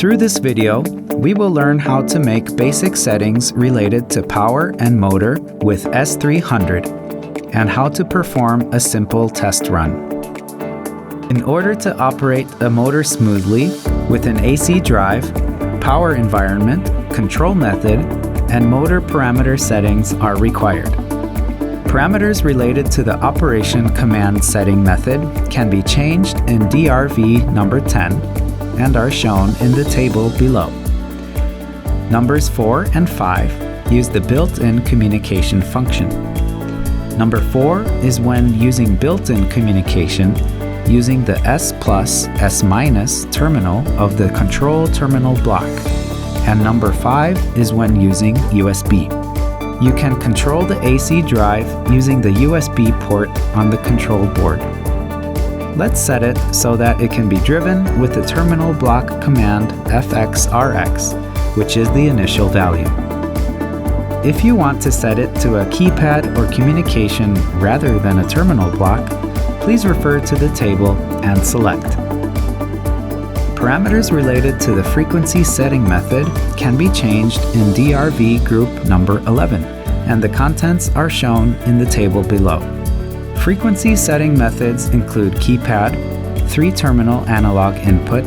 Through this video, we will learn how to make basic settings related to power and motor with S300 and how to perform a simple test run. In order to operate a motor smoothly with an AC drive, power environment, control method, and motor parameter settings are required. Parameters related to the operation command setting method can be changed in DRV number 10 and are shown in the table below. Numbers 4 and 5 use the built-in communication function. Number 4 is when using built-in communication using the S+, S- terminal of the control terminal block, and number 5 is when using USB. You can control the AC drive using the USB port on the control board. Let's set it so that it can be driven with the terminal block command FXRX, which is the initial value. If you want to set it to a keypad or communication rather than a terminal block, please refer to the table and select. Parameters related to the frequency setting method can be changed in DRV group number 11, and the contents are shown in the table below. Frequency setting methods include keypad, 3-terminal analog input,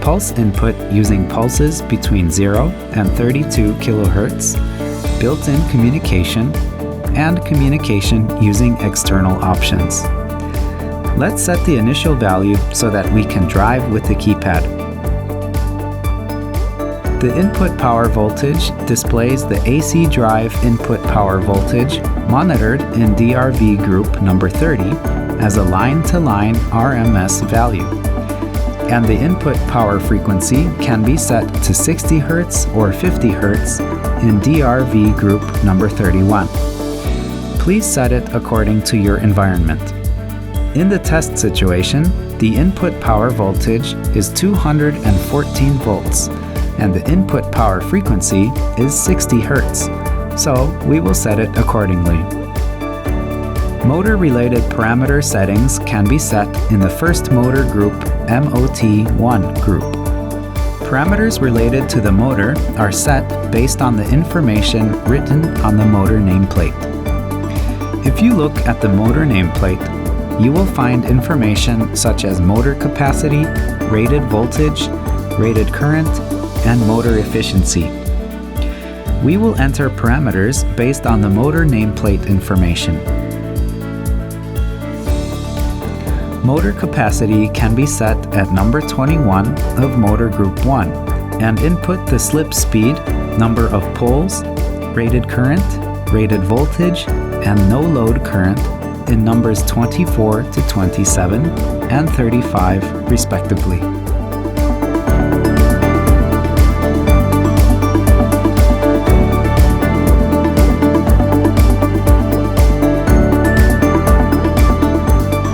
pulse input using pulses between 0 and 32 kHz, built-in communication, and communication using external options. Let's set the initial value so that we can drive with the keypad. The input power voltage displays the AC drive input power voltage monitored in DRV group number 30 as a line-to-line RMS value. And the input power frequency can be set to 60 Hz or 50 Hz in DRV group number 31. Please set it according to your environment. In the test situation, the input power voltage is 214 volts and the input power frequency is 60 Hz, so we will set it accordingly. Motor-related parameter settings can be set in the first motor group MOT1 group. Parameters related to the motor are set based on the information written on the motor nameplate. If you look at the motor nameplate, you will find information such as motor capacity, rated voltage, rated current, and motor efficiency. We will enter parameters based on the motor nameplate information. Motor capacity can be set at number 21 of motor group 1 and input the slip speed, number of poles, rated current, rated voltage, and no load current in numbers 24 to 27 and 35 respectively.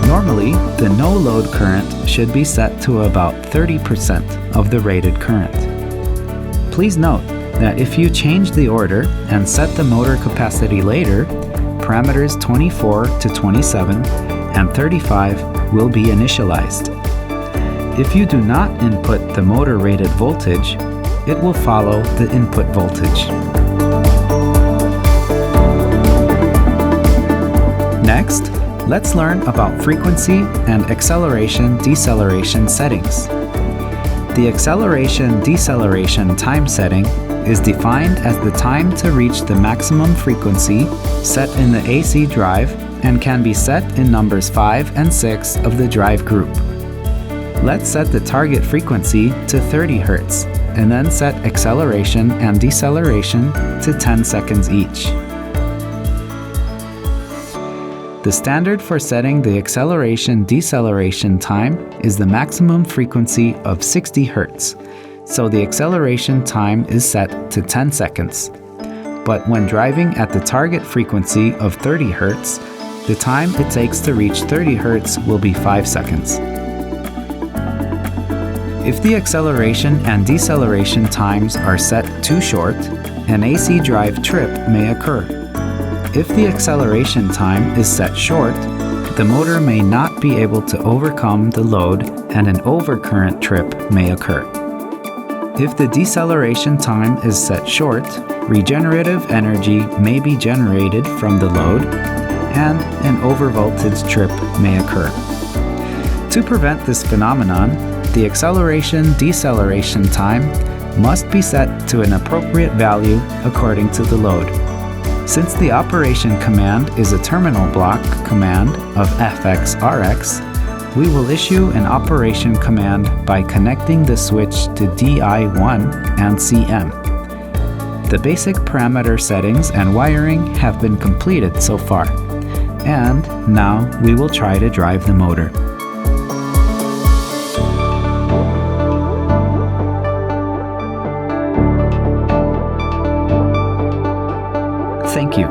Normally, the no load current should be set to about 30% of the rated current. Please note that if you change the order and set the motor capacity later, parameters 24 to 27 and 35 will be initialized. If you do not input the motor rated voltage, it will follow the input voltage. Next, let's learn about frequency and acceleration-deceleration settings. The acceleration-deceleration time setting is defined as the time to reach the maximum frequency set in the AC drive and can be set in numbers 5 and 6 of the drive group. Let's set the target frequency to 30 Hz and then set acceleration and deceleration to 10 seconds each. The standard for setting the acceleration-deceleration time is the maximum frequency of 60 Hz. So the acceleration time is set to 10 seconds. But when driving at the target frequency of 30 Hz, the time it takes to reach 30 Hz will be 5 seconds. If the acceleration and deceleration times are set too short, an AC drive trip may occur. If the acceleration time is set short, the motor may not be able to overcome the load and an overcurrent trip may occur. If the deceleration time is set short, regenerative energy may be generated from the load, and an overvoltage trip may occur. To prevent this phenomenon, the acceleration-deceleration time must be set to an appropriate value according to the load. Since the operation command is a terminal block command of FX/RX, we will issue an operation command by connecting the switch to DI1 and CM. The basic parameter settings and wiring have been completed so far, and now we will try to drive the motor. Thank you.